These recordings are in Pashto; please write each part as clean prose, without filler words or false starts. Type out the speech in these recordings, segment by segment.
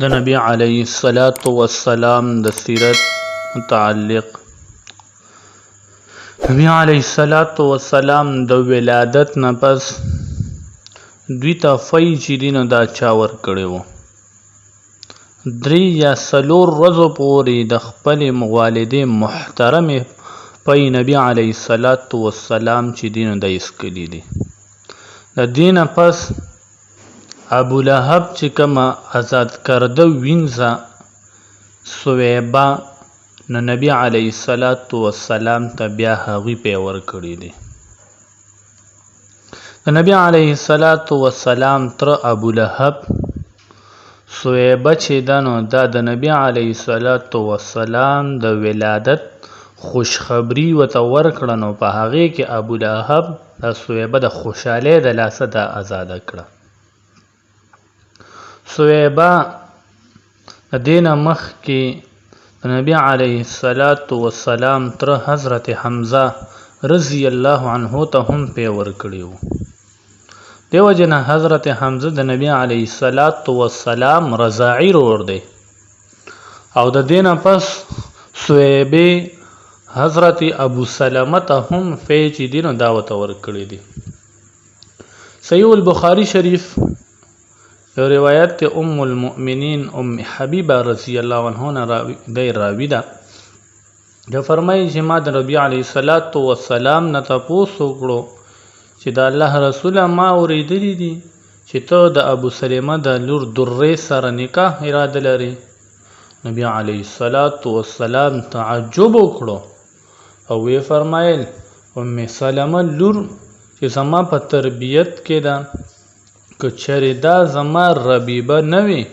د نبی علیه الصلاۃ والسلام د سیرت متعلق. نبی علیه الصلاۃ والسلام د ولادت نه پس دوی ته فی چې دین دا چا ور کړی وو. 3 یا 4 ورځو پورې د خپل والدې محترمې فی نبی علیه الصلاۃ والسلام چې دین د اسکلی دي. د دین پس ابو لهب چې کوم آزاد کرده وینځه سویبا نو نبی علیه الصلاۃ والسلام ته بیا هغوی پې ورکړي دي. د نبی علیه الصلاۃ والسلام تر ابو لهب سویبه چې ده نو دا د نبی علیه الصلاۃ والسلام د ولادت خوشخبری ورته ورکړه، نو په هغې کې ابو لهب د سویبه د خوشحالۍ د لاسه دا ازاده کړه. سویبه د دین مخکې د نبی علیه الصلاۃ والسلام تر حضرت حمزه رضی الله عنه ته هم پې ورکړي وو. دیو جن حضرت حمزه د نبی علیه الصلاۃ والسلام رضاعي رور دی، او د دین پس سویبه حضرت ابو سلمه ته هم پې چې دین دا ورته ورکړي دي. صحیح البخاری شریف یو روایت ته ام المؤمنین ام حبیبه رضی الله عنها دی راوی ده. د فرمایي چې ما د نبی علیه الصلاۃ والسلام نه تپوس وکړو چې د الله رسوله ما اوریدلی دي چې ته د ابو سلمه د لور درې سره نکاح اراده لري. نبی علیه الصلاۃ والسلام تعجب وکړو او وی فرمایل ام سلمه لور چې زما په تربیت کې ده، که چېرې دا زما ربیبه نه وي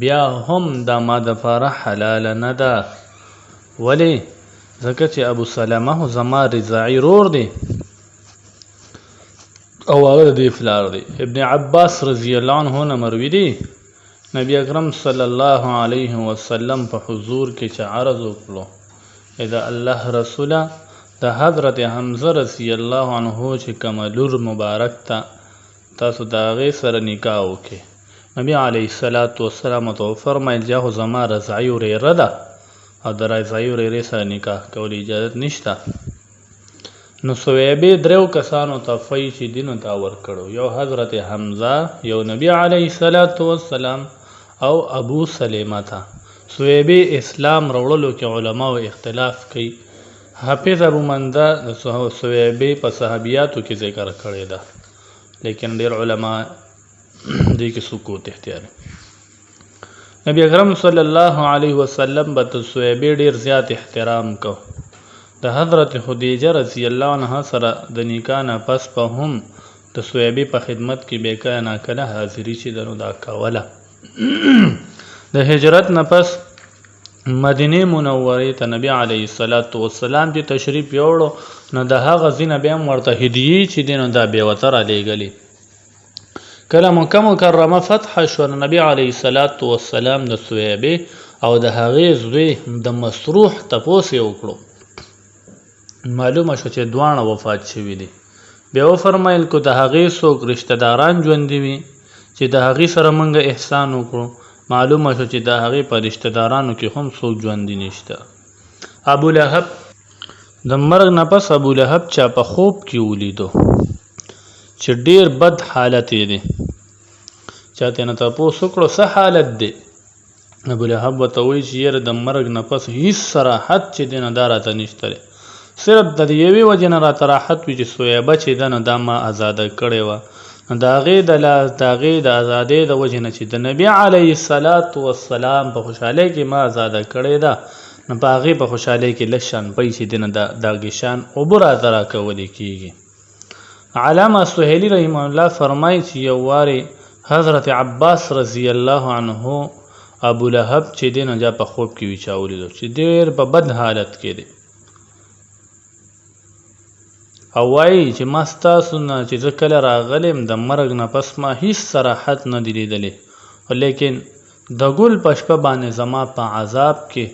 بیا هم دا ما دپاره حلاله نه ده. ولې؟ ځکه چې ابو سلمه زما رضاعي رور دی او هغه د دې پلار دی. ابن عباس رضی الله عنه نه مروي دي نبی اکرم صلی الله علیه وسلم په حضور کې چې عرض وکړو د الله رسوله د حضرت حمزه رضی الله عنه چې کومه لور مبارک ته تاسو د هغې سره نکاح وکړئ. نبی علیه الصلاۃ والسلام ته وفرمیل چې خو زما رضاعي ورېره ده او د رضاعي ورېرې سره نکاح کول اجازت نشته. نو سویبې 3 کسانو ته فی چې دین ته ورکړو، یو حضرت حمزه، یو نبی علیه الصلاۃ والسلام او ابو سلمه ته. سویبې اسلام راوړلو کې علماو اختلاف کوي. حافظ ابو منده د سویبې په صحابیاتو کې ذکر کړی ده، لیکن ډیر علما دې کې سکوت اختیار. نبی اکرم صلی الله علیه وسلم به د سویبې ډیر زیات احترام کو. د حضرت خدیجه رضی الله عنها سره د نکاح نه پس په هم د سویبې په خدمت کې به کله ناکله حاضري چې درنو دا کوله. د هجرت نه پس مدینه منورې ته نبی علیه الصلاۃ والسلام چې تشریف یوړو نو د هغه ځینه بیا هم ورته هدیې چې دی نو دا بیا ورته رالیږلې. کله مکه مکرمه فتح شوه نو نبی علیه الصلاۃ والسلام د سویبې او د هغې زوی د مسروح تپوس یې وکړو. معلومه شوه چې دواړه وفات شوي دي. بیا وفرمیل کو د هغې څوک رشته داران ژوندي وي چې د هغې سره موږ احسان وکړو. معلومه شو چې د هغې په رشته دارانو کې هم څوک ژوندي نشته. ابو لهب د مرګ نه پس ابو لهب چا په خوب کې ولیدو چې ډیر بد حالت یې دی. چا ترې نه تپوس وکړو څه حالت دی؟ ابو لهب ورته وایي چې یاره د مرګ نه پس هېڅ صراحت چې دی نه دا راته نشته دی، صرف د یوې وجې نه راته راحت وي چې سویبه چې ده نو دا ما ازاده کړې وه. نو د هغې د ازادۍ د وجې نه چې د نبی علیه الصلاۃ والسلام په خوشحالۍ کې ما ازاده کړې ده، نو په هغې په خوشحالۍ کې لږ شان پی چې دی نه د ګشان اوبه راته راکولی کېږي. علامه سهیلي رحمه الله فرمایي چې یو وارې حضرت عباس رضی الله عنه ابو لهب چې دی نو جا په خوب کې ویچاولی دو چې ډېر په بد حالت کې دی، او وایي چې ما ستاسو نه چې زه کله راغلم د مرګ نه پس ما هیڅ صراحت نه دی لیدلی، لیکن د ګل په شپه باندې زما په عذاب کې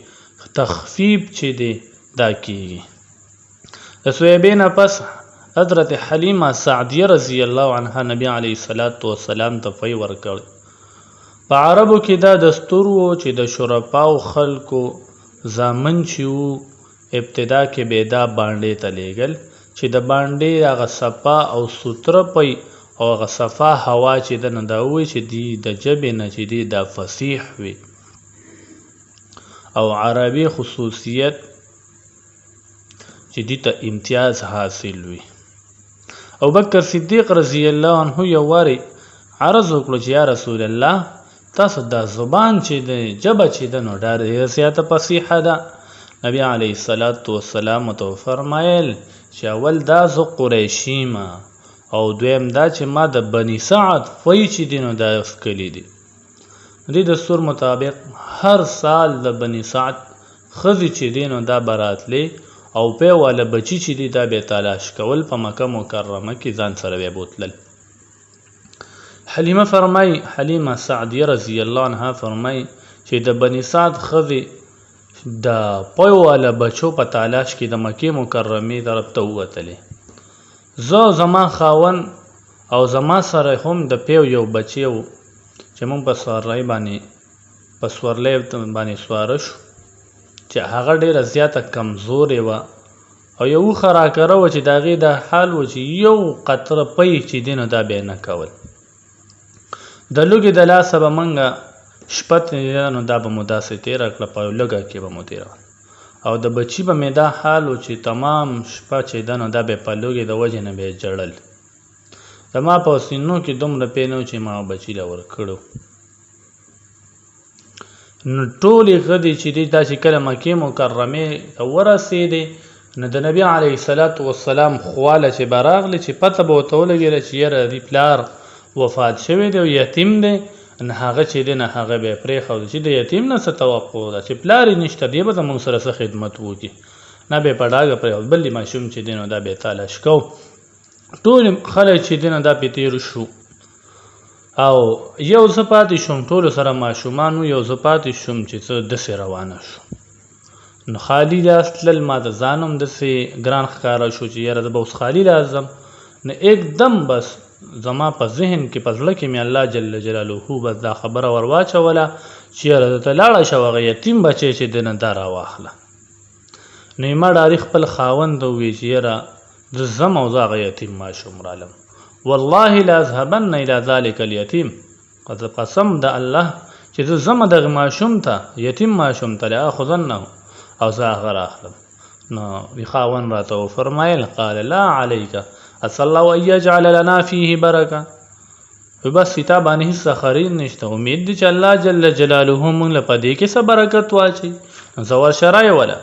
تخفیف چې دی دا کېږي. د سویبې نه پس حضرت حلیمه سعدیه رضی الله عنها نبی علیه الصلاۃ والسلام ته فی ورکړ. په عربو کې دا دستور و چې د شرفاو خلکو زامن چې وو ابتدا کې به دا باندې ته لیږل چې د باندې هغه صفا او سوتره پي او هغه صفا هوا چې د نه دا وي چې دی د ژبې نه چې دی دا فصیح وي او عربي خصوصیت چې دی ته امتیاز حاصل وي. ابوبکر صدیق رضی الله عنه یو واري عرض وکړو چې یا رسول الله تاسو دا زبان چې دی ژبه چې ده نو ډېره زیاته فصیحه ده. نبی علیه السلام ته فرمایل چې اول دا زه قریشي ما او دویم دا چې ما د بني سعد فی چې دی نو دا ښکلي دي. دې دستور مطابق هر سال د بني سعد ښځې چې دی نو دا به راتلې او پی والا بچي چې دی دا به تلاش کول په مکه مکرمه کې ځان سره به بوتلل. حلیمه سعدیه رضی الله عنها فرمای چې د بني سعد ښځې د پی والا بچو په تلاش کې د مکې مکرمې طرف ته ووتلې. زه زما خاون او زما سره هم د پیو یو بچی و چې مونږ په سوارلۍ باندې سواره شو چې هغه ډېره زیاته کمزورې وه او یو اوښه راکره وه چې د هغې دا حال و چې یو قطره پی چې دی نو دا به یې نه کول. د لوږې د لاسه به موږ شپه نو دا به مو داسې تېره کړه په لږه کې به مو تېره او د بچي به مې دا حال و چې تمام شپه چې ده نو دا به په لوږې د وجې نه به یې جړل. زما په سینو کې دومره پی نه و چې ما بچي له ورکړو. نو ټولې ښځې چې دي دا چې کله مکې مکرمې ته ورسېدې نو د نبي علیه السلام خواله چې به راغلې چې پته به ورته ولګېده چې یاره دې پلار وفات شوی دی او یتیم دی نو هغه چې دی نه هغه به یې پرېښود چې د یتیم نه څه توقع ده چې پلار یې نشته دی به زموږ سره څه خدمت وکړي نه به یې په ډاګه پرېښود بل ماشوم چې دی نو دا به یې تلاش کو. ټول خلک چې دی نو دا پې تېر شو او یو زه پاتې شوم ټولو سره ماشومان و یو زه پاتې شوم چې څه داسې روانه شو نو خالي لاس تلل ما د ځان هم داسې ګران ښکاره شو چې یاره زه به اوس خالي راځم نو एकदम بس زما په ذهن کې په زړه کې مې الله جل جلاله بس دا خبره ور واچوله چې یاره درته لاړه شه هغه یتیم بچی چې دی نه دا راواخله. نو یې ما ډاري خپل خاوند ته وویل چې یاره زه ځم او زه هغه یتیم ماشوم رالم والله لاذهبن الى ذلك اليتیم قسم د الله چې زه ځم دغه ماشوم ته یتیم ماشوم ته لاخذنه او زه هغه راخلم. نو خاوند راته وفرمایل قال لا عليك عسى الله ان يجعل لنا فيه برکه بس ستا باندې هیڅ خرید نشته امید دی چې الله جل جلاله موږ له په دې کې څه برکت واچي. زه ورشه رایوله.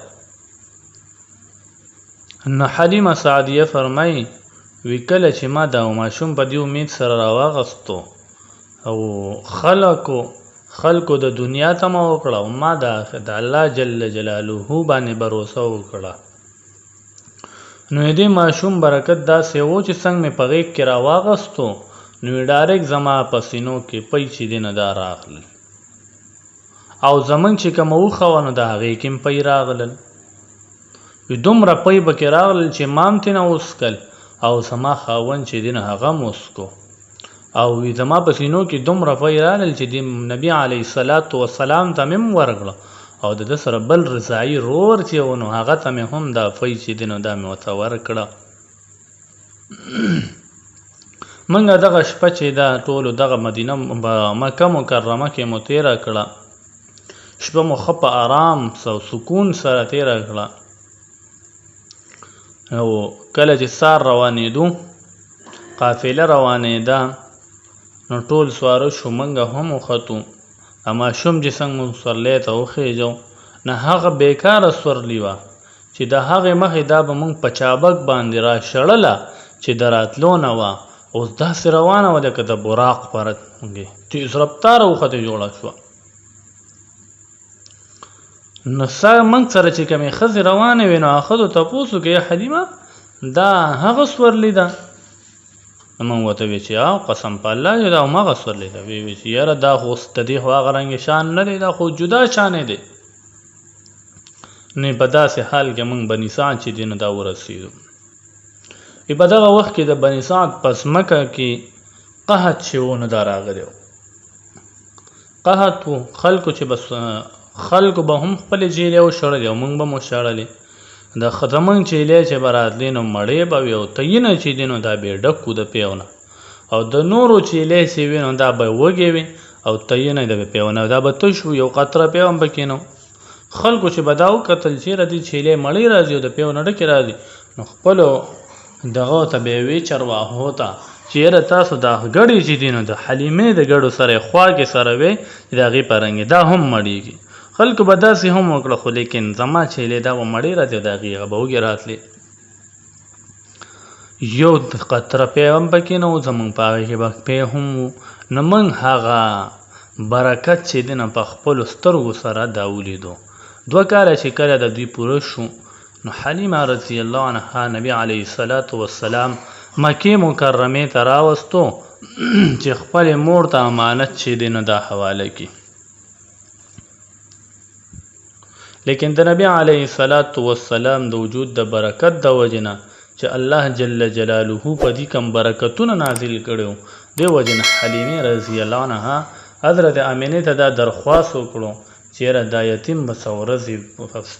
نو حلیمه سعدیه فرمایي وی کله چې ما دا ماشوم په دې امید سره راواغستو او خلکو د دنیا ته ما وکړه او ما د الله جل جلاله باندې باور وکړه نو دې ماشوم برکت داسې و چې څنګه مې په غېږ کې راواغستو نو ډایرکټ زما په سینو کې پی چې دی نه دا راغلل او زمونږ چې کومه اوښه وه نو د هغې کې هم پی راغلل. دومره پی به کې راغلل چې ما هم ترېنه وڅکل او زما خاوند چې دی نو هغه هم وڅکو او زما په سینو کې دومره پی راغلل چې د نبي علیه السلام ته مې هم ورکړه او د ده سره بل رضایي رور چې و نو هغه ته مې هم دا پی چې دی نو دا مې ورته ورکړه. موږ دغه شپه چې دا ټولو دغه مدینه مکه مکرمه کې مو تېره کړه شپه مو ښه په ارام او سکون سره تېره کړه او کله چې سار روانېدو قافله روانېده نو ټول سواره شو موږ هم وختو ماشوم چې څنګه مو سورلی ته وخېږو نه هغه بېکاره سورلي وه چې د هغې مخې دا به موږ په چابک باندې را شړله چې د راتلو نه وه اوس داسې روانه وه لکه د براق پره تیز رفتاره وختې جوړه شوه. نو موږ سره چې کومې ښځې روانې وې نو هغه ښځو تپوس وکړې یا حلیمه دا هغه سورلي ده نو موږ ورته ویل چې قسم په الله چې دا هماغه سورلي ده. ویې ویل چې یاره دا خو د دې خو هغه رنګې شان نه دی دا خو جدا شانې دی. نو په داسې حال کې موږ بني سعد چې دی نو دا ورسېدو. په دغه وخت کې د بني سعد په ځمکه کې قحط چې و نو دا راغلی و قحط و خلکو چې بس خلکو به هم خپلې جیلې وشړلې او موږ به مو شړلې د زموږ چیلې چې به راتلې نو مړې به وي او تیونه چې دي نو دا به یې ډک وو د پیو نه او د نورو چیلې چې وي نو دا به وږې وي او تیونه د پیو نه دا به تش وي یو قطره پیو هم پکې نه خلکو چې به دا وکتل چېرې دې چیلې مړې راځي او د پیو نه ډکې راځي نو خپلو دغه ته به یې وی چرواهو ته چې یاره تاسو دا ګډې چې دي نو د حلیمې د ګډو سره یې خوا کې سره وی چې د هغې په رنګ دا هم مړېږي خلکو به داسې هم وکړه خو لیکن زما چیلې دا به مړې راځي او د هغې هغه به وږې راتلې یو قطره پی هم پکې نه و زموږ په هغې کې به پی هم و نو موږ هغه برکت چې دی نه په خپلو سترګو سره دا ولیدو 2 کاله چې کله د دوی پوره شو نو حلیمه رضی الله عنها نبی علیه الصلاة والسلام مکې مکرمې ته راوستو چې خپلې مور ته امانت چې دی نو دا حواله کړي لیکن د نبی علیه الصلاة والسلام د وجود د برکت د وجې نه چې الله جل جلاله په دې کم برکتونه نازل کړي د وجې نه حلیمې رضی الله عنها حضرت امینې ته دا درخواست وکړو چې یاره دا یتیم به څه ورځې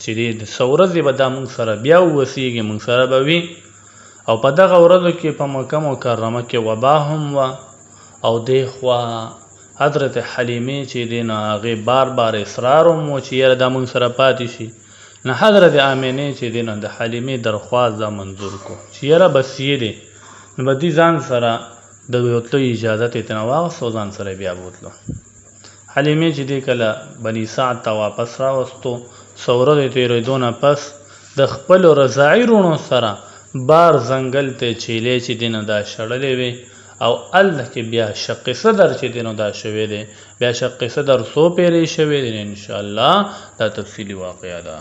چې دی څه ورځې به دا موږ سره بیا ووسیږي موږ سره به وي او په دغه ورځو کې په مکه مکرمه کې وبا هم وه او دې خوا حضرت حلیمې چې دی نو هغې بار بار اصرار هم و چې یاره دا موږ سره پاتې شي نو حضرت امینې چې دی نو د حلیمې درخواست دا منظور کړو چې یاره بس یې دی نو به دې ځان سره د بوتلو اجازت یې ترې نه واخیستو ځان سره بیا بوتلو حلیمې چې دی کله بني سعد ته واپس راوستو څه ورځې تېرېدو نه پس د خپلو رضاعي وروڼو سره بار ځنګل ته چیلې چې دی نو دا شړلې وې او هلته کې بیا شق صدر چې دی نو دا شوی دی بیا شق صدر څو پیرې شوی دی انشاءالله دا تفصیلي واقعه ده